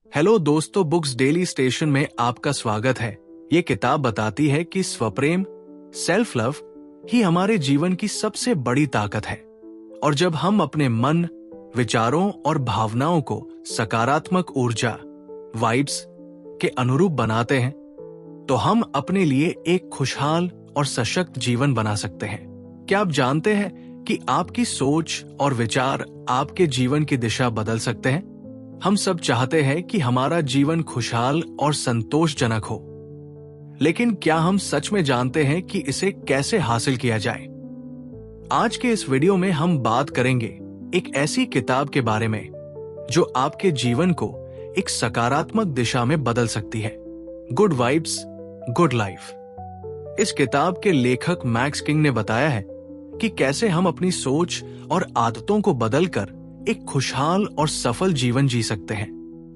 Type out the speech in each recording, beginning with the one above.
Hello दोस्तों, books daily station में आपका स्वागत है। ये किताब बताती है कि स्वप्रेम, सेल्फ लव ही हमारे जीवन की सबसे बड़ी ताकत है। और जब हम अपने मन, विचारों और भावनाओं को सकारात्मक ऊर्जा, वाइब्स के अनुरूप बनाते हैं, तो हम अपने लिए एक खुशहाल और सशक्त जीवन बना सकते हैं। क्या आप जानते हैं कि आपकी सोच और विचार आपके जीवन की दिशा बदल सकते हैं? हम सब चाहते हैं कि हमारा जीवन खुशहाल और संतोषजनक हो, लेकिन क्या हम सच में जानते हैं कि इसे कैसे हासिल किया जाए? आज के इस वीडियो में हम बात करेंगे एक ऐसी किताब के बारे में जो आपके जीवन को एक सकारात्मक दिशा में बदल सकती है। Good vibes, good life. इस किताब के लेखक मैक्स किंग ने बताया है कि कैसे हम अपनी सोच और आदतों को बदलकर एक खुशहाल और सफल जीवन जी सकते हैं।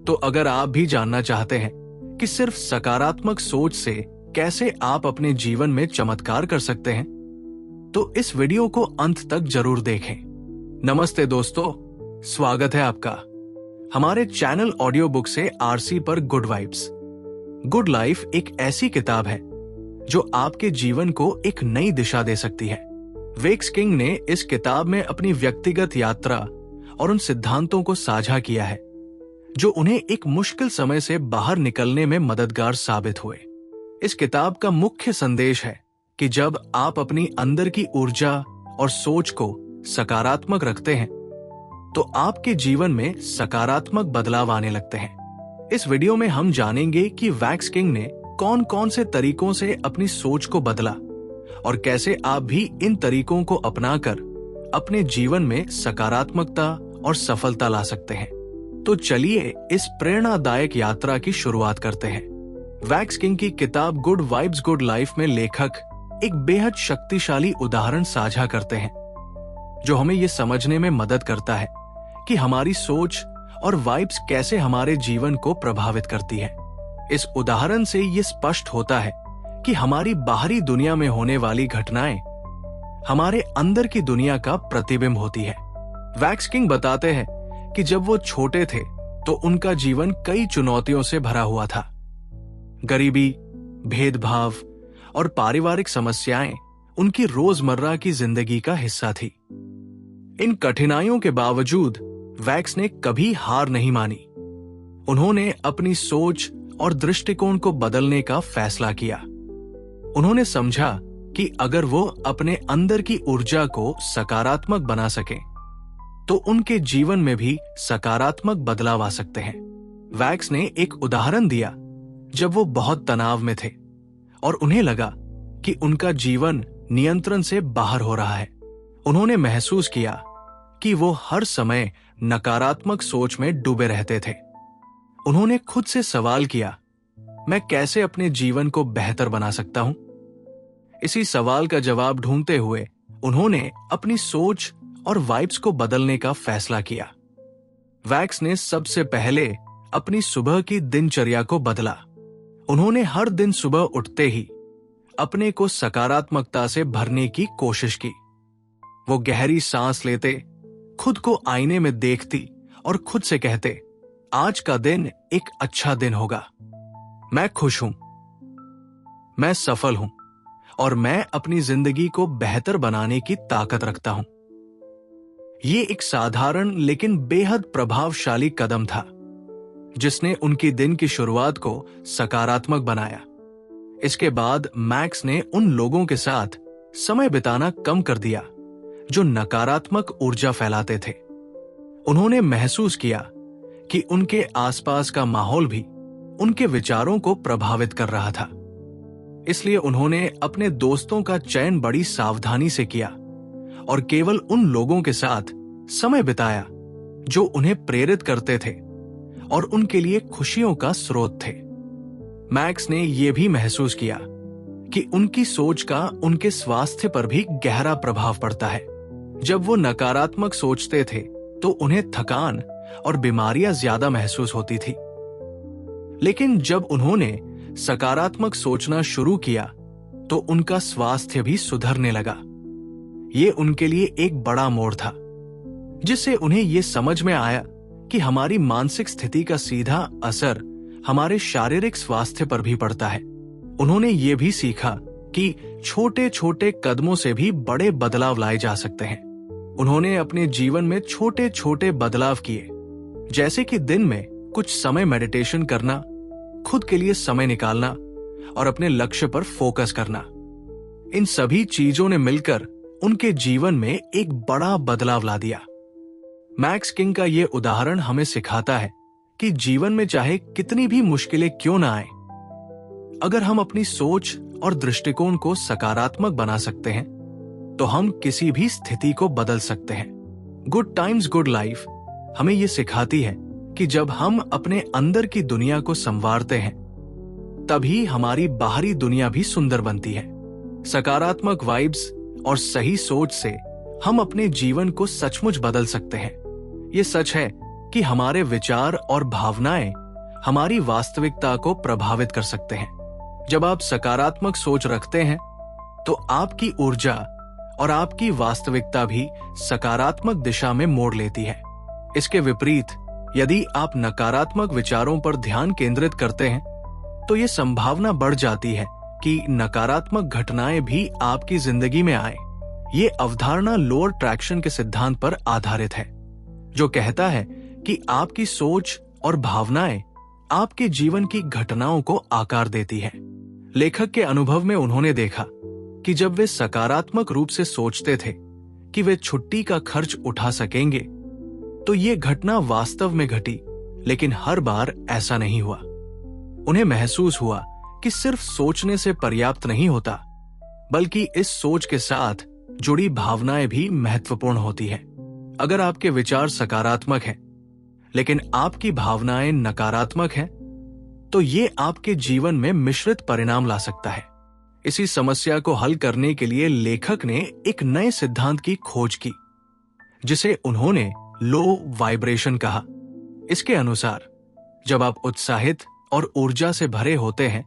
तो अगर आप भी जानना चाहते हैं कि सिर्फ सकारात्मक सोच से कैसे आप अपने जीवन में चमत्कार कर सकते हैं, तो इस वीडियो को अंत तक जरूर देखें। नमस्ते दोस्तों, स्वागत है आपका हमारे चैनल ऑडियो बुक से आरसी पर गुड वाइब्स, गुड लाइफ एक ऐसी किताब है जो आपके जीवन को एक नई दिशा दे सकती है। मैक्स किंग ने इस किताब में अपनी व्यक्तिगत यात्रा और उन सिद्धांतों को साझा किया है जो उन्हें एक मुश्किल समय से बाहर निकलने में मददगार साबित हुए। इस किताब का मुख्य संदेश है कि जब आप अपनी अंदर की ऊर्जा और सोच को सकारात्मक रखते हैं, तो आपके जीवन में सकारात्मक बदलाव आने लगते हैं। इस वीडियो में हम जानेंगे कि मैक्स किंग ने कौन कौन से तरीकों से अपनी सोच को बदला और कैसे आप भी इन तरीकों को अपनाकर अपने जीवन में सकारात्मकता और सफलता ला सकते हैं। तो चलिए इस प्रेरणादायक यात्रा की शुरुआत करते हैं। मैक्स किंग की किताब गुड वाइब्स गुड लाइफ में लेखक एक बेहद शक्तिशाली उदाहरण साझा करते हैं जो हमें यह समझने में मदद करता है कि हमारी सोच और वाइब्स कैसे हमारे जीवन को प्रभावित करती है। इस उदाहरण से यह स्पष्ट होता है कि हमारी बाहरी दुनिया में होने वाली घटनाएं हमारे अंदर की दुनिया का प्रतिबिंब होती है। मैक्स किंग बताते हैं कि जब वो छोटे थे तो उनका जीवन कई चुनौतियों से भरा हुआ था। गरीबी, भेदभाव और पारिवारिक समस्याएं उनकी रोजमर्रा की जिंदगी का हिस्सा थी। इन कठिनाइयों के बावजूद मैक्स ने कभी हार नहीं मानी। उन्होंने अपनी सोच और दृष्टिकोण को बदलने का फैसला किया। उन्होंने समझा कि अगर वो अपने अंदर की ऊर्जा को सकारात्मक बना सकें, तो उनके जीवन में भी सकारात्मक बदलाव आ सकते हैं। मैक्स ने एक उदाहरण दिया जब वो बहुत तनाव में थे और उन्हें लगा कि उनका जीवन नियंत्रण से बाहर हो रहा है। उन्होंने महसूस किया कि वो हर समय नकारात्मक सोच में डूबे रहते थे। उन्होंने खुद से सवाल किया, मैं कैसे अपने जीवन को बेहतर बना सकता हूं? इसी सवाल का जवाब ढूंढते हुए उन्होंने अपनी सोच और वाइब्स को बदलने का फैसला किया। मैक्स ने सबसे पहले अपनी सुबह की दिनचर्या को बदला। उन्होंने हर दिन सुबह उठते ही अपने को सकारात्मकता से भरने की कोशिश की। वो गहरी सांस लेते, खुद को आईने में देखती और खुद से कहते, आज का दिन एक अच्छा दिन होगा। मैं खुश हूं, मैं सफल हूं और मैं अपनी जिंदगी को बेहतर बनाने की ताकत रखता हूं। ये एक साधारण लेकिन बेहद प्रभावशाली कदम था जिसने उनकी दिन की शुरुआत को सकारात्मक बनाया। इसके बाद मैक्स ने उन लोगों के साथ समय बिताना कम कर दिया जो नकारात्मक ऊर्जा फैलाते थे। उन्होंने महसूस किया कि उनके आसपास का माहौल भी उनके विचारों को प्रभावित कर रहा था। इसलिए उन्होंने अपने दोस्तों का चयन बड़ी सावधानी से किया और केवल उन लोगों के साथ समय बिताया जो उन्हें प्रेरित करते थे और उनके लिए खुशियों का स्रोत थे। मैक्स ने यह भी महसूस किया कि उनकी सोच का उनके स्वास्थ्य पर भी गहरा प्रभाव पड़ता है। जब वो नकारात्मक सोचते थे तो उन्हें थकान और बीमारियां ज्यादा महसूस होती थी, लेकिन जब उन्होंने सकारात्मक सोचना शुरू किया तो उनका स्वास्थ्य भी सुधरने लगा। ये उनके लिए एक बड़ा मोड़ था, जिससे उन्हें यह समझ में आया कि हमारी मानसिक स्थिति का सीधा असर हमारे शारीरिक स्वास्थ्य पर भी पड़ता है। उन्होंने ये भी सीखा कि छोटे छोटे कदमों से भी बड़े बदलाव लाए जा सकते हैं। उन्होंने अपने जीवन में छोटे छोटे बदलाव किए, जैसे कि दिन में कुछ समय मेडिटेशन करना, खुद के लिए समय निकालना और अपने लक्ष्य पर फोकस करना। इन सभी चीजों ने मिलकर उनके जीवन में एक बड़ा बदलाव ला दिया। मैक्स किंग का यह उदाहरण हमें सिखाता है कि जीवन में चाहे कितनी भी मुश्किलें क्यों ना आए, अगर हम अपनी सोच और दृष्टिकोण को सकारात्मक बना सकते हैं तो हम किसी भी स्थिति को बदल सकते हैं। गुड टाइम्स गुड लाइफ हमें यह सिखाती है कि जब हम अपने अंदर की दुनिया को संवारते हैं तभी हमारी बाहरी दुनिया भी सुंदर बनती है। सकारात्मक वाइब्स और सही सोच से हम अपने जीवन को सचमुच बदल सकते हैं। ये सच है कि हमारे विचार और भावनाएं हमारी वास्तविकता को प्रभावित कर सकते हैं। जब आप सकारात्मक सोच रखते हैं तो आपकी ऊर्जा और आपकी वास्तविकता भी सकारात्मक दिशा में मोड़ लेती है। इसके विपरीत यदि आप नकारात्मक विचारों पर ध्यान केंद्रित करते हैं तो ये संभावना बढ़ जाती है कि नकारात्मक घटनाएं भी आपकी जिंदगी में आए। ये अवधारणा लोअर ट्रैक्शन के सिद्धांत पर आधारित है, जो कहता है कि आपकी सोच और भावनाएं आपके जीवन की घटनाओं को आकार देती है। लेखक के अनुभव में उन्होंने देखा कि जब वे सकारात्मक रूप से सोचते थे कि वे छुट्टी का खर्च उठा सकेंगे तो ये घटना वास्तव में घटी, लेकिन हर बार ऐसा नहीं हुआ। उन्हें महसूस हुआ कि सिर्फ सोचने से पर्याप्त नहीं होता, बल्कि इस सोच के साथ जुड़ी भावनाएं भी महत्वपूर्ण होती हैं। अगर आपके विचार सकारात्मक हैं, लेकिन आपकी भावनाएं नकारात्मक हैं, तो ये आपके जीवन में मिश्रित परिणाम ला सकता है। इसी समस्या को हल करने के लिए लेखक ने एक नए सिद्धांत की खोज की, जिसे उन्होंने लो वाइब्रेशन कहा। इसके अनुसार जब आप उत्साहित और ऊर्जा से भरे होते हैं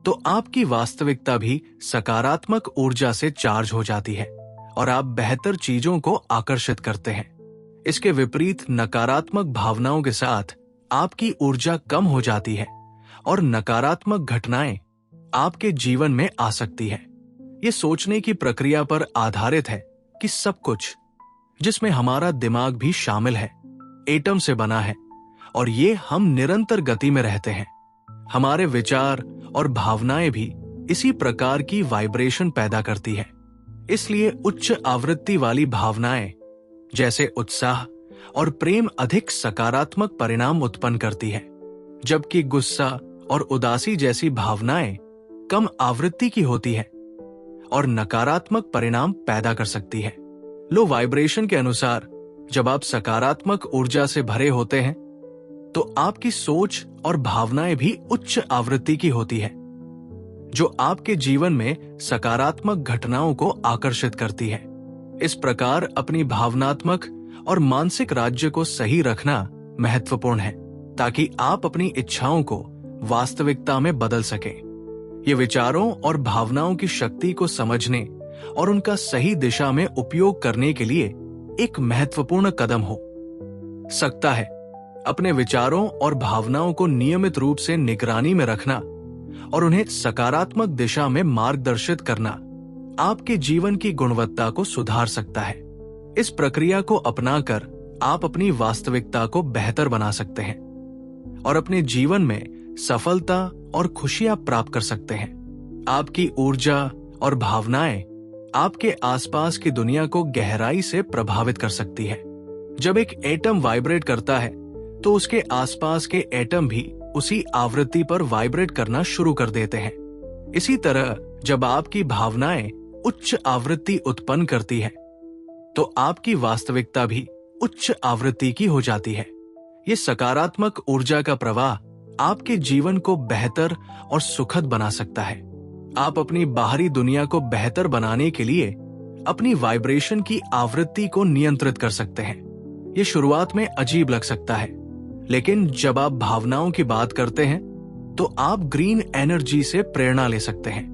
तो आपकी वास्तविकता भी सकारात्मक ऊर्जा से चार्ज हो जाती है और आप बेहतर चीजों को आकर्षित करते हैं। इसके विपरीत नकारात्मक भावनाओं के साथ आपकी ऊर्जा कम हो जाती है और नकारात्मक घटनाएं आपके जीवन में आ सकती है। ये सोचने की प्रक्रिया पर आधारित है कि सब कुछ, जिसमें हमारा दिमाग भी शामिल है, एटम से बना है और ये हम निरंतर गति में रहते हैं। हमारे विचार और भावनाएं भी इसी प्रकार की वाइब्रेशन पैदा करती है। इसलिए उच्च आवृत्ति वाली भावनाएं जैसे उत्साह और प्रेम अधिक सकारात्मक परिणाम उत्पन्न करती है, जबकि गुस्सा और उदासी जैसी भावनाएं कम आवृत्ति की होती है और नकारात्मक परिणाम पैदा कर सकती है। लो वाइब्रेशन के अनुसार जब आप सकारात्मक ऊर्जा से भरे होते हैं तो आपकी सोच और भावनाएं भी उच्च आवृत्ति की होती है, जो आपके जीवन में सकारात्मक घटनाओं को आकर्षित करती है। इस प्रकार अपनी भावनात्मक और मानसिक राज्य को सही रखना महत्वपूर्ण है, ताकि आप अपनी इच्छाओं को वास्तविकता में बदल सके। ये विचारों और भावनाओं की शक्ति को समझने और उनका सही दिशा में उपयोग करने के लिए एक महत्वपूर्ण कदम हो सकता है। अपने विचारों और भावनाओं को नियमित रूप से निगरानी में रखना और उन्हें सकारात्मक दिशा में मार्गदर्शित करना आपके जीवन की गुणवत्ता को सुधार सकता है। इस प्रक्रिया को अपनाकर आप अपनी वास्तविकता को बेहतर बना सकते हैं और अपने जीवन में सफलता और खुशियां प्राप्त कर सकते हैं। आपकी ऊर्जा और भावनाएं आपके आसपास की दुनिया को गहराई से प्रभावित कर सकती है। जब एक एटम वाइब्रेट करता है तो उसके आसपास के एटम भी उसी आवृत्ति पर वाइब्रेट करना शुरू कर देते हैं। इसी तरह जब आपकी भावनाएं उच्च आवृत्ति उत्पन्न करती है तो आपकी वास्तविकता भी उच्च आवृत्ति की हो जाती है। ये सकारात्मक ऊर्जा का प्रवाह आपके जीवन को बेहतर और सुखद बना सकता है। आप अपनी बाहरी दुनिया को बेहतर बनाने के लिए अपनी वाइब्रेशन की आवृत्ति को नियंत्रित कर सकते हैं। ये शुरुआत में अजीब लग सकता है, लेकिन जब आप भावनाओं की बात करते हैं तो आप ग्रीन एनर्जी से प्रेरणा ले सकते हैं।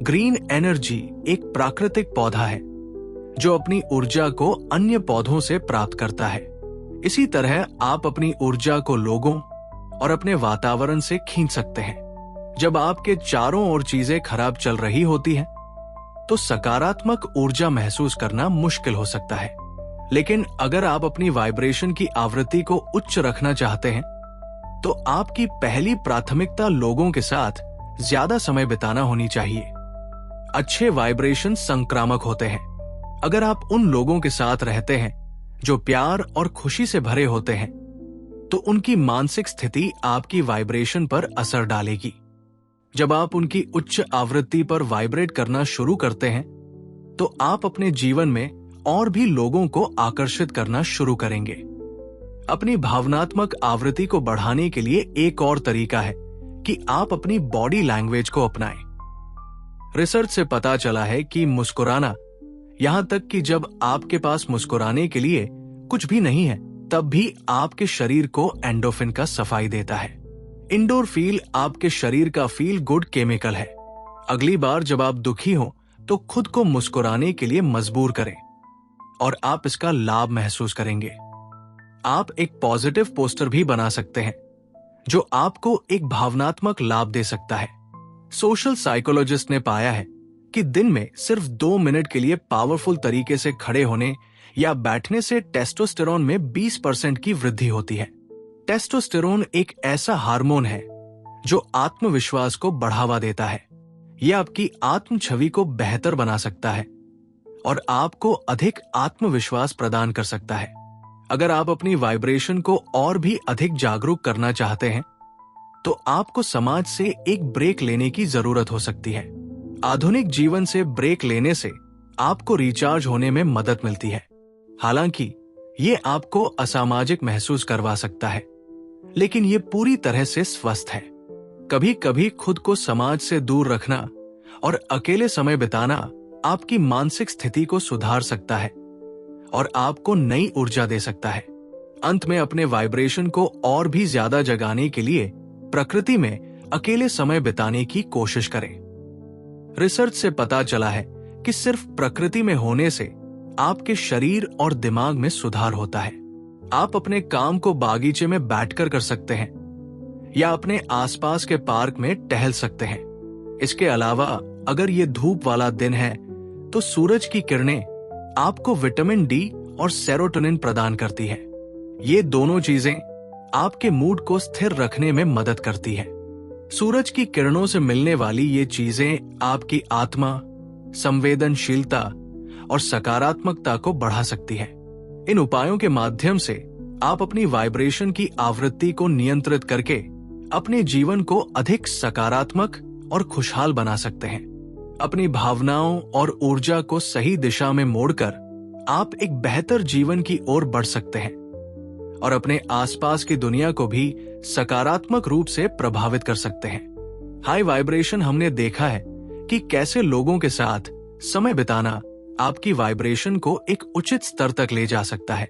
ग्रीन एनर्जी एक प्राकृतिक पौधा है जो अपनी ऊर्जा को अन्य पौधों से प्राप्त करता है। इसी तरह आप अपनी ऊर्जा को लोगों और अपने वातावरण से खींच सकते हैं। जब आपके चारों ओर चीजें खराब चल रही होती हैं, तो सकारात्मक ऊर्जा महसूस करना मुश्किल हो सकता है। लेकिन अगर आप अपनी वाइब्रेशन की आवृत्ति को उच्च रखना चाहते हैं, तो आपकी पहली प्राथमिकता लोगों के साथ ज्यादा समय बिताना होनी चाहिए। अच्छे वाइब्रेशन संक्रामक होते हैं। अगर आप उन लोगों के साथ रहते हैं जो प्यार और खुशी से भरे होते हैं, तो उनकी मानसिक स्थिति आपकी वाइब्रेशन पर असर डालेगी। जब आप उनकी उच्च आवृत्ति पर वाइब्रेट करना शुरू करते हैं, तो आप अपने जीवन में और भी लोगों को आकर्षित करना शुरू करेंगे। अपनी भावनात्मक आवृत्ति को बढ़ाने के लिए एक और तरीका है कि आप अपनी बॉडी लैंग्वेज को अपनाएं। रिसर्च से पता चला है कि मुस्कुराना, यहां तक कि जब आपके पास मुस्कुराने के लिए कुछ भी नहीं है, तब भी आपके शरीर को एंडोर्फिन का सफाई देता है। एंडोर्फिन आपके शरीर का फील गुड केमिकल है। अगली बार जब आप दुखी हो, तो खुद को मुस्कुराने के लिए मजबूर करें और आप इसका लाभ महसूस करेंगे। आप एक पॉजिटिव पोस्टर भी बना सकते हैं जो आपको एक भावनात्मक लाभ दे सकता है। सोशल साइकोलॉजिस्ट ने पाया है कि दिन में सिर्फ 2 मिनट के लिए पावरफुल तरीके से खड़े होने या बैठने से टेस्टोस्टेरोन में 20% की वृद्धि होती है। टेस्टोस्टेरोन एक ऐसा हार्मोन है जो आत्मविश्वास को बढ़ावा देता है। यह आपकी आत्म छवि को बेहतर बना सकता है और आपको अधिक आत्मविश्वास प्रदान कर सकता है। अगर आप अपनी वाइब्रेशन को और भी अधिक जागरूक करना चाहते हैं, तो आपको समाज से एक ब्रेक लेने की जरूरत हो सकती है। आधुनिक जीवन से ब्रेक लेने से आपको रिचार्ज होने में मदद मिलती है। हालांकि ये आपको असामाजिक महसूस करवा सकता है, लेकिन ये पूरी तरह से स्वस्थ है। कभी कभी खुद को समाज से दूर रखना और अकेले समय बिताना आपकी मानसिक स्थिति को सुधार सकता है और आपको नई ऊर्जा दे सकता है। अंत में अपने वाइब्रेशन को और भी ज्यादा जगाने के लिए प्रकृति में अकेले समय बिताने की कोशिश करें। रिसर्च से पता चला है कि सिर्फ प्रकृति में होने से आपके शरीर और दिमाग में सुधार होता है। आप अपने काम को बागीचे में बैठकर कर सकते हैं या अपने आसपास के पार्क में टहल सकते हैं। इसके अलावा अगर ये धूप वाला दिन है, तो सूरज की किरणें आपको विटामिन डी और सेरोटोनिन प्रदान करती है। ये दोनों चीजें आपके मूड को स्थिर रखने में मदद करती है। सूरज की किरणों से मिलने वाली ये चीजें आपकी आत्मा, संवेदनशीलता और सकारात्मकता को बढ़ा सकती है। इन उपायों के माध्यम से आप अपनी वाइब्रेशन की आवृत्ति को नियंत्रित करके अपने जीवन को अधिक सकारात्मक और खुशहाल बना सकते हैं। अपनी भावनाओं और ऊर्जा को सही दिशा में मोड़कर आप एक बेहतर जीवन की ओर बढ़ सकते हैं और अपने आसपास की दुनिया को भी सकारात्मक रूप से प्रभावित कर सकते हैं। हाई वाइब्रेशन हमने देखा है कि कैसे लोगों के साथ समय बिताना आपकी वाइब्रेशन को एक उचित स्तर तक ले जा सकता है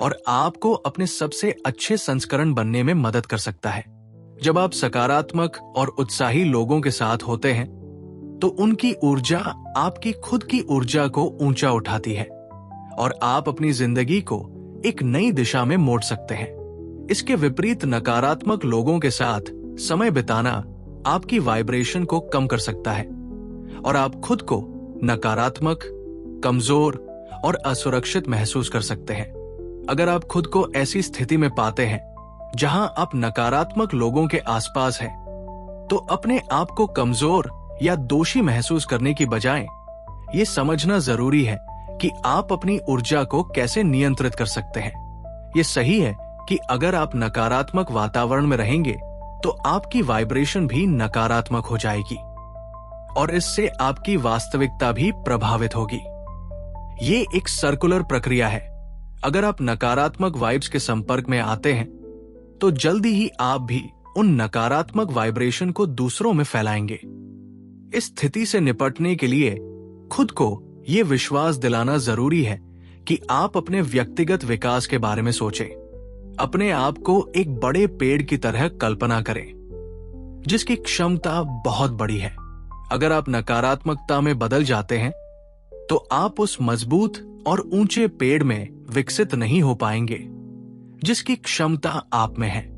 और आपको अपने सबसे अच्छे संस्करण बनने में मदद कर सकता है। जब आप सकारात्मक और उत्साही लोगों के साथ होते हैं, तो उनकी ऊर्जा आपकी खुद की ऊर्जा को ऊंचा उठाती है और आप अपनी जिंदगी को एक नई दिशा में मोड़ सकते हैं। इसके विपरीत नकारात्मक लोगों के साथ समय बिताना आपकी वाइब्रेशन को कम कर सकता है और आप खुद को नकारात्मक, कमजोर और असुरक्षित महसूस कर सकते हैं। अगर आप खुद को ऐसी स्थिति में पाते हैं जहां आप नकारात्मक लोगों के आसपास हैं, तो अपने आप को कमजोर या दोषी महसूस करने की बजाय ये समझना जरूरी है कि आप अपनी ऊर्जा को कैसे नियंत्रित कर सकते हैं। ये सही है कि अगर आप नकारात्मक वातावरण में रहेंगे, तो आपकी वाइब्रेशन भी नकारात्मक हो जाएगी और इससे आपकी वास्तविकता भी प्रभावित होगी। ये एक सर्कुलर प्रक्रिया है। अगर आप नकारात्मक वाइब्स के संपर्क में आते हैं, तो जल्दी ही आप भी उन नकारात्मक वाइब्रेशन को दूसरों में फैलाएंगे। इस स्थिति से निपटने के लिए खुद को यह विश्वास दिलाना जरूरी है कि आप अपने व्यक्तिगत विकास के बारे में सोचें। अपने आप को एक बड़े पेड़ की तरह कल्पना करें जिसकी क्षमता बहुत बड़ी है। अगर आप नकारात्मकता में बदल जाते हैं, तो आप उस मजबूत और ऊंचे पेड़ में विकसित नहीं हो पाएंगे। जिसकी क्षमता आप में है।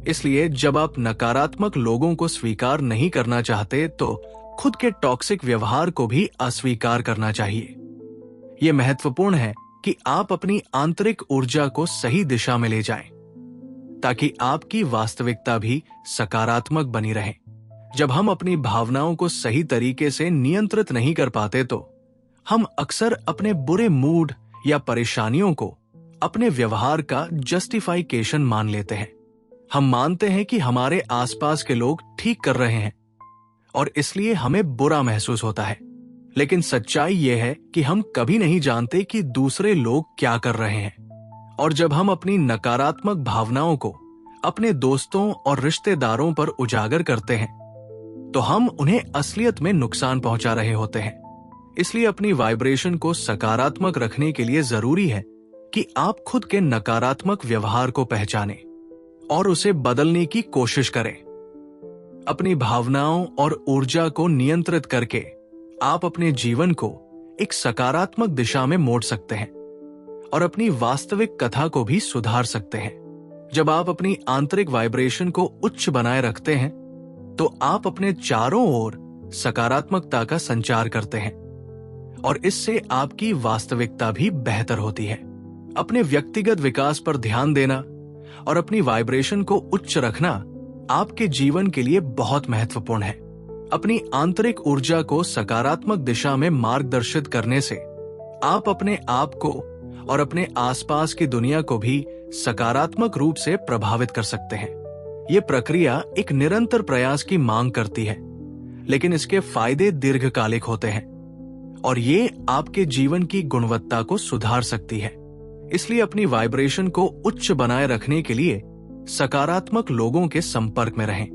इसलिए जब आप नकारात्मक लोगों को स्वीकार नहीं करना चाहते तो खुद के टॉक्सिक व्यवहार को भी अस्वीकार करना चाहिए। यह महत्वपूर्ण है कि आप अपनी आंतरिक ऊर्जा को सही दिशा में ले जाएं, ताकि आपकी वास्तविकता भी सकारात्मक बनी रहे। जब हम अपनी भावनाओं को सही तरीके से नियंत्रित नहीं कर पाते तो हम अक्सर अपने बुरे मूड या परेशानियों को अपने व्यवहार का जस्टिफिकेशन मान लेते हैं। हम मानते हैं कि हमारे आसपास के लोग ठीक कर रहे हैं और इसलिए हमें बुरा महसूस होता है। लेकिन सच्चाई यह है कि हम कभी नहीं जानते कि दूसरे लोग क्या कर रहे हैं। और जब हम अपनी नकारात्मक भावनाओं को अपने दोस्तों और रिश्तेदारों पर उजागर करते हैं तो हम उन्हें असलियत में नुकसान पहुंचा रहे होते हैं। इसलिए अपनी वाइब्रेशन को सकारात्मक रखने के लिए जरूरी है कि आप खुद के नकारात्मक व्यवहार को पहचानें और उसे बदलने की कोशिश करें। अपनी भावनाओं और ऊर्जा को नियंत्रित करके आप अपने जीवन को एक सकारात्मक दिशा में मोड़ सकते हैं और अपनी वास्तविक कथा को भी सुधार सकते हैं। जब आप अपनी आंतरिक वाइब्रेशन को उच्च बनाए रखते हैं तो आप अपने चारों ओर सकारात्मकता का संचार करते हैं और इससे आपकी वास्तविकता भी बेहतर होती है। अपने व्यक्तिगत विकास पर ध्यान देना और अपनी वाइब्रेशन को उच्च रखना आपके जीवन के लिए बहुत महत्वपूर्ण है। अपनी आंतरिक ऊर्जा को सकारात्मक दिशा में मार्गदर्शित करने से आप अपने आप को और अपने आसपास की दुनिया को भी सकारात्मक रूप से प्रभावित कर सकते हैं। ये प्रक्रिया एक निरंतर प्रयास की मांग करती है, लेकिन इसके फायदे दीर्घकालिक होते हैं और ये आपके जीवन की गुणवत्ता को सुधार सकती है। इसलिए अपनी वाइब्रेशन को उच्च बनाए रखने के लिए सकारात्मक लोगों के संपर्क में रहें,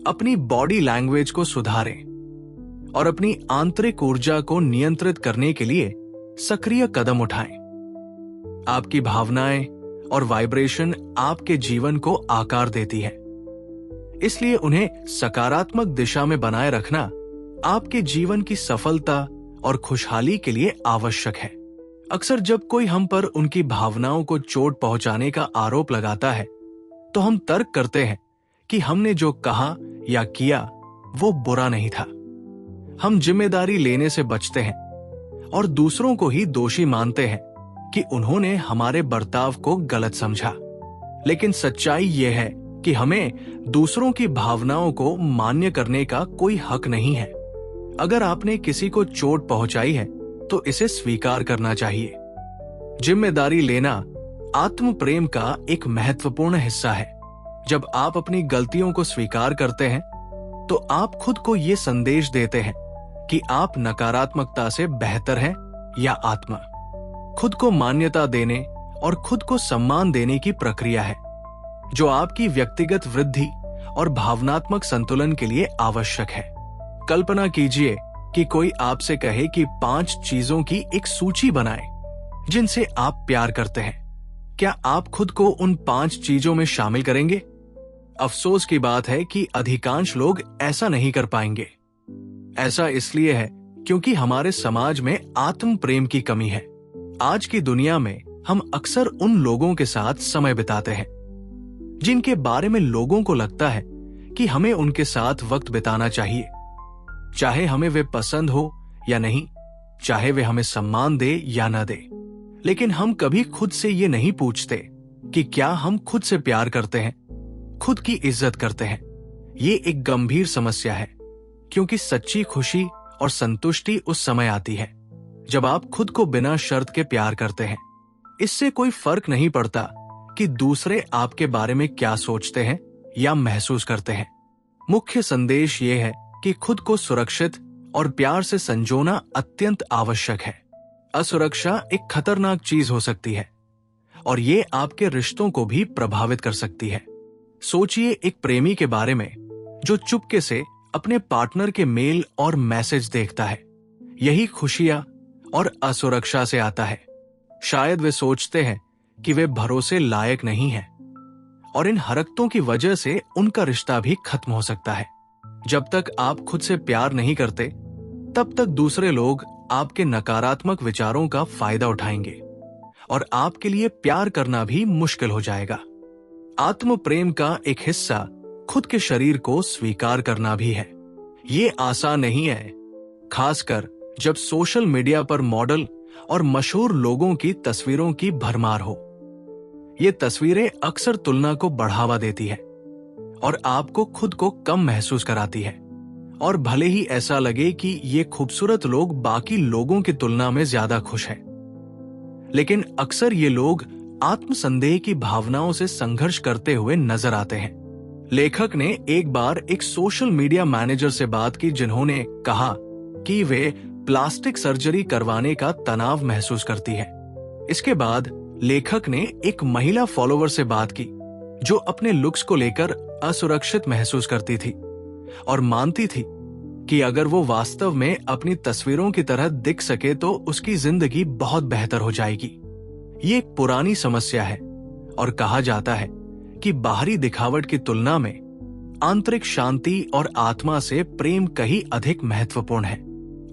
अपनी बॉडी लैंग्वेज को सुधारें और अपनी आंतरिक ऊर्जा को नियंत्रित करने के लिए सक्रिय कदम उठाएं। आपकी भावनाएं और वाइब्रेशन आपके जीवन को आकार देती है, इसलिए उन्हें सकारात्मक दिशा में बनाए रखना आपके जीवन की सफलता और खुशहाली के लिए आवश्यक है। अक्सर जब कोई हम पर उनकी भावनाओं को चोट पहुंचाने का आरोप लगाता है तो हम तर्क करते हैं कि हमने जो कहा या किया वो बुरा नहीं था। हम जिम्मेदारी लेने से बचते हैं और दूसरों को ही दोषी मानते हैं कि उन्होंने हमारे बर्ताव को गलत समझा। लेकिन सच्चाई यह है कि हमें दूसरों की भावनाओं को मान्य करने का कोई हक नहीं है। अगर आपने किसी को चोट पहुंचाई है तो इसे स्वीकार करना चाहिए। जिम्मेदारी लेना आत्म प्रेम का एक महत्वपूर्ण हिस्सा है। जब आप अपनी गलतियों को स्वीकार करते हैं तो आप खुद को यह संदेश देते हैं कि आप नकारात्मकता से बेहतर हैं या आत्मा। खुद को मान्यता देने और खुद को सम्मान देने की प्रक्रिया है जो आपकी व्यक्तिगत वृद्धि और भावनात्मक संतुलन के लिए आवश्यक है। कल्पना कीजिए कि कोई आपसे कहे कि 5 चीजों की एक सूची बनाएं जिनसे आप प्यार करते हैं। क्या आप खुद को उन 5 चीजों में शामिल करेंगे? अफसोस की बात है कि अधिकांश लोग ऐसा नहीं कर पाएंगे। ऐसा इसलिए है क्योंकि हमारे समाज में आत्म प्रेम की कमी है। आज की दुनिया में हम अक्सर उन लोगों के साथ समय बिताते हैं जिनके बारे में लोगों को लगता है कि हमें उनके साथ वक्त बिताना चाहिए, चाहे हमें वे पसंद हो या नहीं, चाहे वे हमें सम्मान दे या न दे। लेकिन हम कभी खुद से ये नहीं पूछते कि क्या हम खुद से प्यार करते हैं, खुद की इज्जत करते हैं। ये एक गंभीर समस्या है क्योंकि सच्ची खुशी और संतुष्टि उस समय आती है जब आप खुद को बिना शर्त के प्यार करते हैं। इससे कोई फर्क नहीं पड़ता कि दूसरे आपके बारे में क्या सोचते हैं या महसूस करते हैं। मुख्य संदेश ये है कि खुद को सुरक्षित और प्यार से संजोना अत्यंत आवश्यक है। असुरक्षा एक खतरनाक चीज हो सकती है और ये आपके रिश्तों को भी प्रभावित कर सकती है। सोचिए एक प्रेमी के बारे में जो चुपके से अपने पार्टनर के मेल और मैसेज देखता है। यही खुशियां और असुरक्षा से आता है। शायद वे सोचते हैं कि वे भरोसे लायक नहीं हैं और इन हरकतों की वजह से उनका रिश्ता भी खत्म हो सकता है। जब तक आप खुद से प्यार नहीं करते तब तक दूसरे लोग आपके नकारात्मक विचारों का फायदा उठाएंगे और आपके लिए प्यार करना भी मुश्किल हो जाएगा। आत्म प्रेम का एक हिस्सा खुद के शरीर को स्वीकार करना भी है। ये आसान नहीं है, खासकर जब सोशल मीडिया पर मॉडल और मशहूर लोगों की तस्वीरों की भरमार हो। ये तस्वीरें अक्सर तुलना को बढ़ावा देती है और आपको खुद को कम महसूस कराती है। और भले ही ऐसा लगे कि ये खूबसूरत लोग बाकी लोगों की तुलना में ज्यादा खुश हैं, लेकिन अक्सर ये लोग आत्मसंदेह की भावनाओं से संघर्ष करते हुए नजर आते हैं। लेखक ने एक बार एक सोशल मीडिया मैनेजर से बात की जिन्होंने कहा कि वे प्लास्टिक सर्जरी करवाने का तनाव महसूस करती है। इसके बाद लेखक ने एक महिला फॉलोवर से बात की जो अपने लुक्स को लेकर असुरक्षित महसूस करती थी और मानती थी कि अगर वो वास्तव में अपनी तस्वीरों की तरह दिख सके तो उसकी जिंदगी बहुत बेहतर हो जाएगी। ये एक पुरानी समस्या है और कहा जाता है कि बाहरी दिखावट की तुलना में आंतरिक शांति और आत्मा से प्रेम कहीं अधिक महत्वपूर्ण है।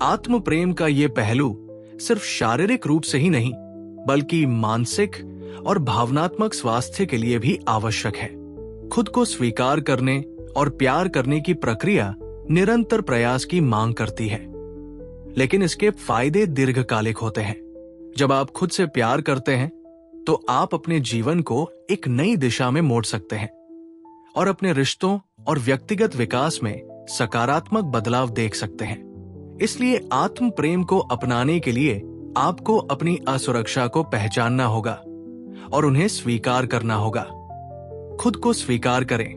आत्म प्रेम का ये पहलू सिर्फ शारीरिक रूप से ही नहीं बल्कि मानसिक और भावनात्मक स्वास्थ्य के लिए भी आवश्यक है। खुद को स्वीकार करने और प्यार करने की प्रक्रिया निरंतर प्रयास की मांग करती है, लेकिन इसके फायदे दीर्घकालिक होते हैं। जब आप खुद से प्यार करते हैं तो आप अपने जीवन को एक नई दिशा में मोड़ सकते हैं और अपने रिश्तों और व्यक्तिगत विकास में सकारात्मक बदलाव देख सकते हैं। इसलिए आत्म प्रेम को अपनाने के लिए आपको अपनी असुरक्षा को पहचानना होगा और उन्हें स्वीकार करना होगा। खुद को स्वीकार करें,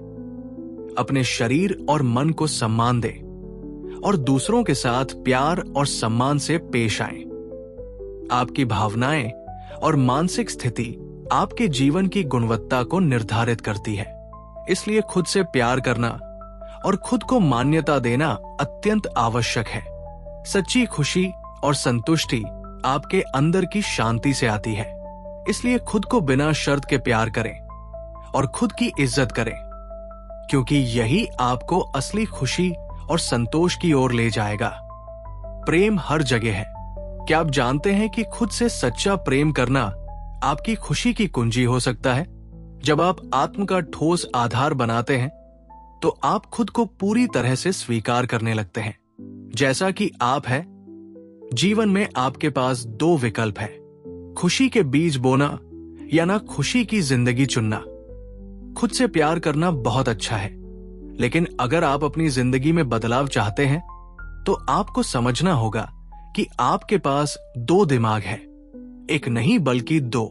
अपने शरीर और मन को सम्मान दें और दूसरों के साथ प्यार और सम्मान से पेश आएं। आपकी भावनाएं और मानसिक स्थिति आपके जीवन की गुणवत्ता को निर्धारित करती है। इसलिए खुद से प्यार करना और खुद को मान्यता देना अत्यंत आवश्यक है। सच्ची खुशी और संतुष्टि आपके अंदर की शांति से आती है। इसलिए खुद को बिना शर्त के प्यार करें और खुद की इज्जत करें, क्योंकि यही आपको असली खुशी और संतोष की ओर ले जाएगा। प्रेम हर जगह है। क्या आप जानते हैं कि खुद से सच्चा प्रेम करना आपकी खुशी की कुंजी हो सकता है? जब आप आत्म का ठोस आधार बनाते हैं तो आप खुद को पूरी तरह से स्वीकार करने लगते हैं जैसा कि आप हैं। जीवन में आपके पास दो विकल्प हैं, खुशी के बीज बोना या ना खुशी की जिंदगी चुनना। खुद से प्यार करना बहुत अच्छा है, लेकिन अगर आप अपनी जिंदगी में बदलाव चाहते हैं तो आपको समझना होगा कि आपके पास दो दिमाग है, एक नहीं बल्कि दो।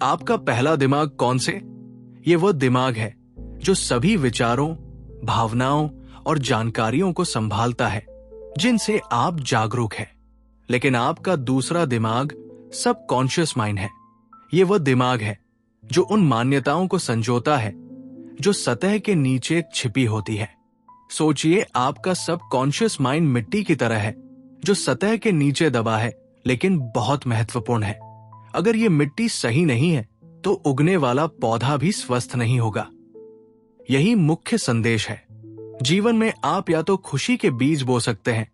आपका पहला दिमाग कौन से? ये वो दिमाग है जो सभी विचारों, भावनाओं और जानकारियों को संभालता है जिनसे आप जागरूक हैं। लेकिन आपका दूसरा दिमाग सबकॉन्शियस माइंड है। ये वो दिमाग है जो उन मान्यताओं को संजोता है जो सतह के नीचे छिपी होती है। सोचिए, आपका सबकॉन्शियस माइंड मिट्टी की तरह है जो सतह के नीचे दबा है लेकिन बहुत महत्वपूर्ण है। अगर ये मिट्टी सही नहीं है तो उगने वाला पौधा भी स्वस्थ नहीं होगा। यही मुख्य संदेश है। जीवन में आप या तो खुशी के बीज बो सकते हैं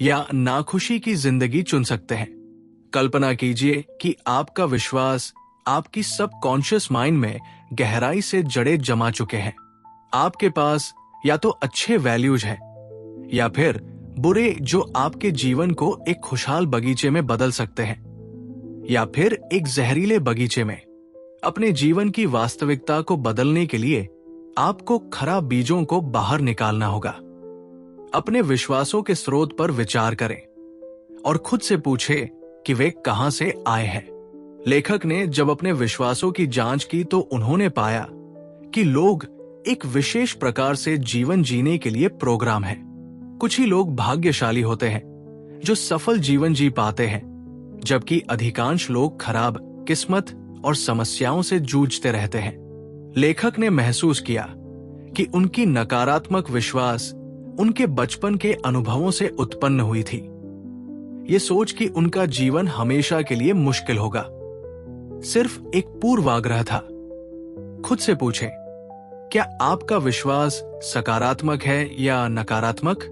या नाखुशी की जिंदगी चुन सकते हैं। कल्पना कीजिए कि आपका विश्वास आपकी सबकॉन्शियस माइंड में गहराई से जड़े जमा चुके हैं। आपके पास या तो अच्छे वैल्यूज हैं या फिर बुरे जो आपके जीवन को एक खुशहाल बगीचे में बदल सकते हैं, या फिर एक जहरीले बगीचे में। अपने जीवन की वास्तविकता को बदलने के लिए आपको खराब बीजों को बाहर निकालना होगा। अपने विश्वासों के स्रोत पर विचार करें और खुद से पूछें कि वे कहां से आए हैं। लेखक ने जब अपने विश्वासों की जांच की तो उन्होंने पाया कि लोग एक विशेष प्रकार से जीवन जीने के लिए प्रोग्राम हैं। कुछ ही लोग भाग्यशाली होते हैं जो सफल जीवन जी पाते हैं, जबकि अधिकांश लोग खराब किस्मत और समस्याओं से जूझते रहते हैं। लेखक ने महसूस किया कि उनकी नकारात्मक विश्वास उनके बचपन के अनुभवों से उत्पन्न हुई थी। ये सोच कि उनका जीवन हमेशा के लिए मुश्किल होगा सिर्फ एक पूर्वाग्रह था। खुद से पूछें, क्या आपका विश्वास सकारात्मक है या नकारात्मक?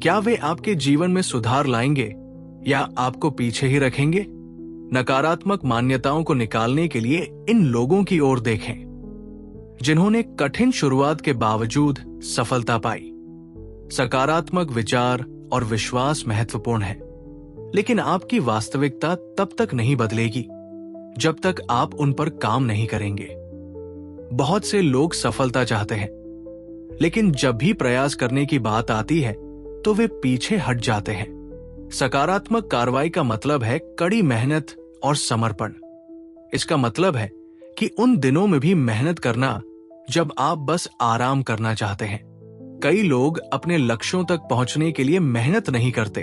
क्या वे आपके जीवन में सुधार लाएंगे या आपको पीछे ही रखेंगे? नकारात्मक मान्यताओं को निकालने के लिए इन लोगों की ओर देखें। जिन्होंने कठिन शुरुआत के बावजूद सफलता पाई। सकारात्मक विचार और विश्वास महत्वपूर्ण है, लेकिन आपकी वास्तविकता तब तक नहीं बदलेगी जब तक आप उन पर काम नहीं करेंगे। बहुत से लोग सफलता चाहते हैं, लेकिन जब भी प्रयास करने की बात आती है तो वे पीछे हट जाते हैं। सकारात्मक कार्रवाई का मतलब है कड़ी मेहनत और समर्पण। इसका मतलब है कि उन दिनों में भी मेहनत करना जब आप बस आराम करना चाहते हैं। कई लोग अपने लक्ष्यों तक पहुंचने के लिए मेहनत नहीं करते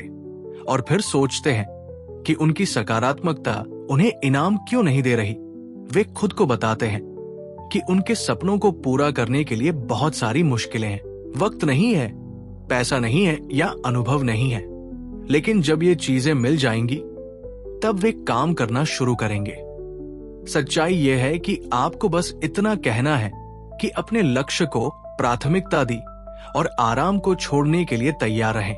और फिर सोचते हैं कि उनकी सकारात्मकता उन्हें इनाम क्यों नहीं दे रही। वे खुद को बताते हैं कि उनके सपनों को पूरा करने के लिए बहुत सारी मुश्किलें हैं, वक्त नहीं है, पैसा नहीं है या अनुभव नहीं है। लेकिन जब ये चीजें मिल जाएंगी तब वे काम करना शुरू करेंगे। सच्चाई यह है कि आपको बस इतना कहना है कि अपने लक्ष्य को प्राथमिकता दी और आराम को छोड़ने के लिए तैयार रहें।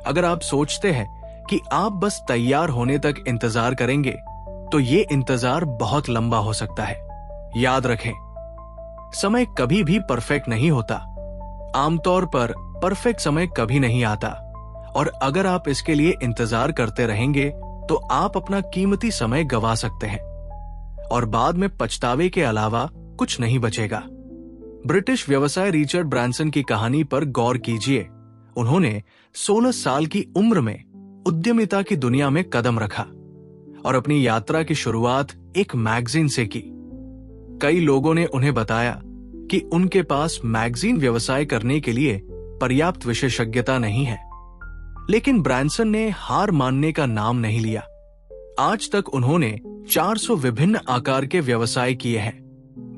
अगर आप सोचते हैं कि आप बस तैयार होने तक इंतजार करेंगे तो ये इंतजार बहुत लंबा हो सकता है। याद रखें, समय कभी भी परफेक्ट नहीं होता। आमतौर पर परफेक्ट समय कभी नहीं आता, और अगर आप इसके लिए इंतजार करते रहेंगे तो आप अपना कीमती समय गंवा सकते हैं और बाद में पछतावे के अलावा कुछ नहीं बचेगा। ब्रिटिश व्यवसाय रिचर्ड ब्रांसन की कहानी पर गौर कीजिए। उन्होंने 16 साल की उम्र में उद्यमिता की दुनिया में कदम रखा और अपनी यात्रा की शुरुआत एक मैगजीन से की। कई लोगों ने उन्हें बताया कि उनके पास मैगजीन व्यवसाय करने के लिए पर्याप्त विशेषज्ञता नहीं है, लेकिन ब्रांसन ने हार मानने का नाम नहीं लिया। आज तक उन्होंने 400 विभिन्न आकार के व्यवसाय किए हैं।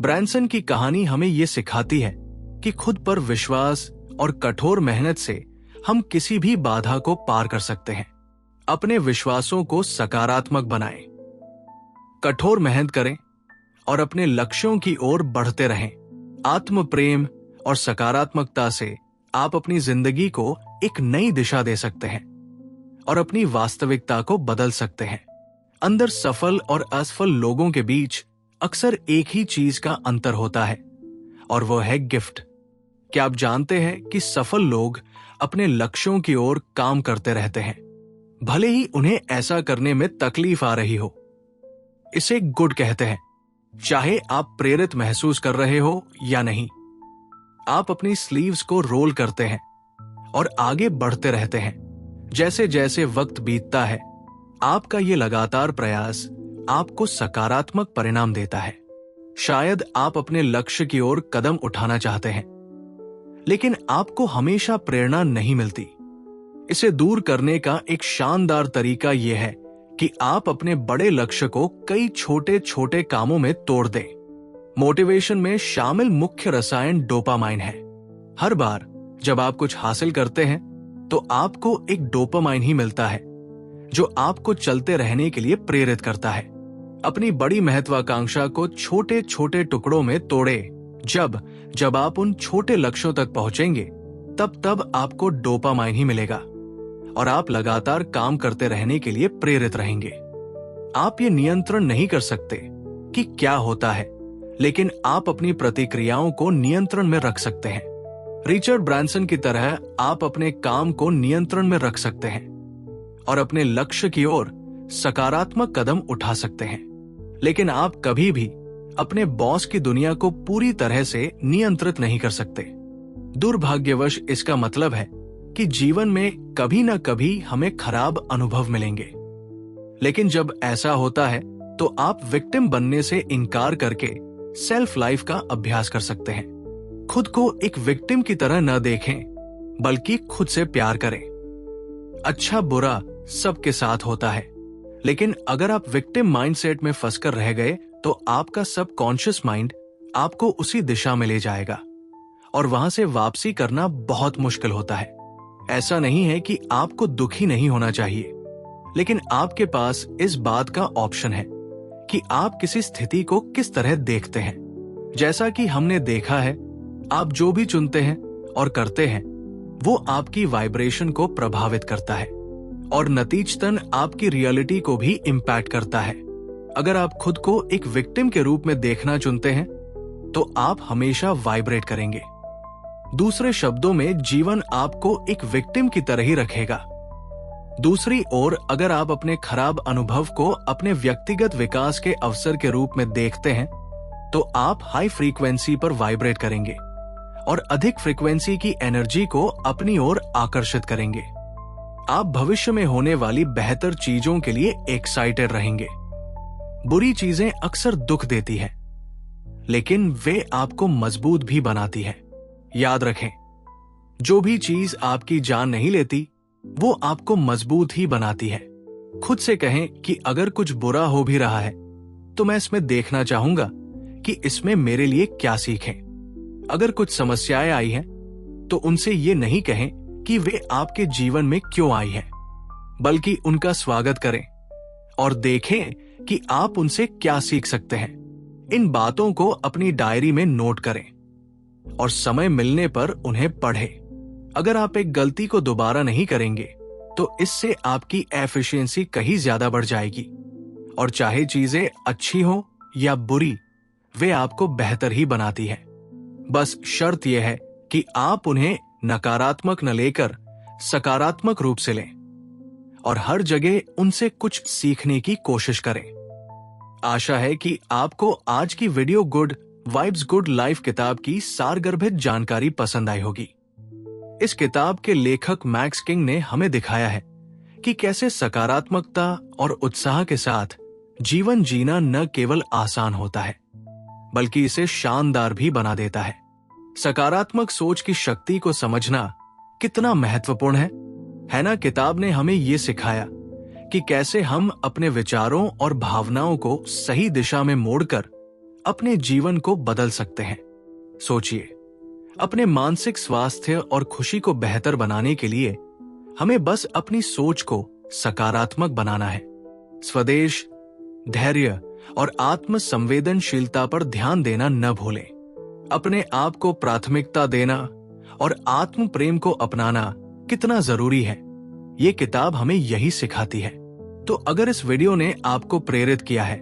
ब्रांसन की कहानी हमें यह सिखाती है कि खुद पर विश्वास और कठोर मेहनत से हम किसी भी बाधा को पार कर सकते हैं। अपने विश्वासों को सकारात्मक बनाएं, कठोर मेहनत करें और अपने लक्ष्यों की ओर बढ़ते रहें। आत्म प्रेम और सकारात्मकता से आप अपनी जिंदगी को एक नई दिशा दे सकते हैं और अपनी वास्तविकता को बदल सकते हैं। अंदर सफल और असफल लोगों के बीच अक्सर एक ही चीज का अंतर होता है, और वो है गिफ्ट। क्या आप जानते हैं कि सफल लोग अपने लक्ष्यों की ओर काम करते रहते हैं, भले ही उन्हें ऐसा करने में तकलीफ आ रही हो। इसे गुड कहते हैं। चाहे आप प्रेरित महसूस कर रहे हो या नहीं, आप अपनी स्लीव्स को रोल करते हैं और आगे बढ़ते रहते हैं। जैसे जैसे वक्त बीतता है, आपका ये लगातार प्रयास आपको सकारात्मक परिणाम देता है। शायद आप अपने लक्ष्य की ओर कदम उठाना चाहते हैं, लेकिन आपको हमेशा प्रेरणा नहीं मिलती। इसे दूर करने का एक शानदार तरीका यह है कि आप अपने बड़े लक्ष्य को कई छोटे छोटे कामों में तोड़ दें। मोटिवेशन में शामिल मुख्य रसायन डोपामाइन है। हर बार जब आप कुछ हासिल करते हैं तो आपको एक डोपामाइन ही मिलता है जो आपको चलते रहने के लिए प्रेरित करता है। अपनी बड़ी महत्वाकांक्षा को छोटे छोटे टुकड़ों में तोड़े। जब आप उन छोटे लक्ष्यों तक पहुंचेंगे तब आपको डोपामाइन ही मिलेगा और आप लगातार काम करते रहने के लिए प्रेरित रहेंगे। आप ये नियंत्रण नहीं कर सकते कि क्या होता है, लेकिन आप अपनी प्रतिक्रियाओं को नियंत्रण में रख सकते हैं। रिचर्ड ब्रांसन की तरह आप अपने काम को नियंत्रण में रख सकते हैं और अपने लक्ष्य की ओर सकारात्मक कदम उठा सकते हैं। लेकिन आप कभी भी अपने बॉस की दुनिया को पूरी तरह से नियंत्रित नहीं कर सकते। दुर्भाग्यवश इसका मतलब है कि जीवन में कभी ना कभी हमें खराब अनुभव मिलेंगे, लेकिन जब ऐसा होता है तो आप विक्टिम बनने से इनकार करके सेल्फ लाइफ का अभ्यास कर सकते हैं। खुद को एक विक्टिम की तरह न देखें, बल्कि खुद से प्यार करें। अच्छा बुरा सबके साथ होता है, लेकिन अगर आप विक्टिम माइंडसेट में फंसकर रह गए तो आपका सबकॉन्शियस माइंड आपको उसी दिशा में ले जाएगा और वहां से वापसी करना बहुत मुश्किल होता है। ऐसा नहीं है कि आपको दुखी नहीं होना चाहिए, लेकिन आपके पास इस बात का ऑप्शन है कि आप किसी स्थिति को किस तरह देखते हैं। जैसा कि हमने देखा है, आप जो भी चुनते हैं और करते हैं वो आपकी वाइब्रेशन को प्रभावित करता है और नतीजतन आपकी रियलिटी को भी इम्पैक्ट करता है। अगर आप खुद को एक विक्टिम के रूप में देखना चुनते हैं तो आप हमेशा वाइब्रेट करेंगे। दूसरे शब्दों में, जीवन आपको एक विक्टिम की तरह ही रखेगा। दूसरी ओर, अगर आप अपने खराब अनुभव को अपने व्यक्तिगत विकास के अवसर के रूप में देखते हैं, तो आप हाई फ्रीक्वेंसी पर वाइब्रेट करेंगे और अधिक फ्रीक्वेंसी की एनर्जी को अपनी ओर आकर्षित करेंगे। आप भविष्य में होने वाली बेहतर चीजों के लिए एक्साइटेड रहेंगे। बुरी चीजें अक्सर दुख देती हैं, लेकिन वे आपको मजबूत भी बनाती हैं। याद रखें, जो भी चीज आपकी जान नहीं लेती, वो आपको मजबूत ही बनाती है। खुद से कहें कि अगर कुछ बुरा हो भी रहा है, तो मैं इसमें देखना चाहूंगा कि इसमें मेरे लिए क्या सीख है। अगर कुछ समस्याएं आई हैं, तो उनसे ये नहीं कहें कि वे आपके जीवन में क्यों आई हैं, बल्कि उनका स्वागत करें और देखें कि आप उनसे क्या सीख सकते हैं। इन बातों को अपनी डायरी में नोट करें और समय मिलने पर उन्हें पढ़ें। अगर आप एक गलती को दोबारा नहीं करेंगे, तो इससे आपकी एफिशिएंसी कहीं ज्यादा बढ़ जाएगी और चाहे चीजें अच्छी हो या बुरी, वे आपको बेहतर ही बनाती हैं। बस शर्त यह है कि आप उन्हें नकारात्मक न लेकर सकारात्मक रूप से लें और हर जगह उनसे कुछ सीखने की कोशिश करें। आशा है कि आपको आज की video good vibes good life किताब की सारगर्भित जानकारी पसंद आई होगी। इस किताब के लेखक मैक्स किंग ने हमें दिखाया है कि कैसे सकारात्मकता और उत्साह के साथ जीवन जीना न केवल आसान होता है, बल्कि इसे शानदार भी बना देता है। सकारात्मक सोच की शक्ति को समझना कितना महत्वपूर्ण है ना? किताब ने हमें ये सिखाया कि कैसे हम अपने विचारों और भावनाओं को सही दिशा में मोड़कर अपने जीवन को बदल सकते हैं। सोचिए, अपने मानसिक स्वास्थ्य और खुशी को बेहतर बनाने के लिए हमें बस अपनी सोच को सकारात्मक बनाना है। स्वदेश, धैर्य और आत्म संवेदनशीलता पर ध्यान देना न भूलें। अपने आप को प्राथमिकता देना और आत्म प्रेम को अपनाना कितना जरूरी है, ये किताब हमें यही सिखाती है। तो अगर इस वीडियो ने आपको प्रेरित किया है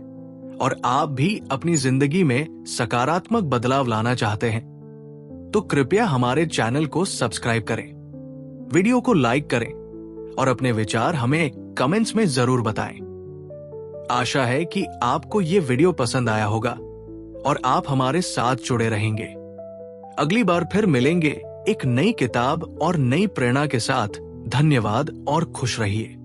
और आप भी अपनी जिंदगी में सकारात्मक बदलाव लाना चाहते हैं, तो कृपया हमारे चैनल को सब्सक्राइब करें, वीडियो को लाइक करें और अपने विचार हमें कमेंट्स में जरूर बताएं। आशा है कि आपको ये वीडियो पसंद आया होगा और आप हमारे साथ जुड़े रहेंगे। अगली बार फिर मिलेंगे एक नई किताब और नई प्रेरणा के साथ। धन्यवाद और खुश रहिए।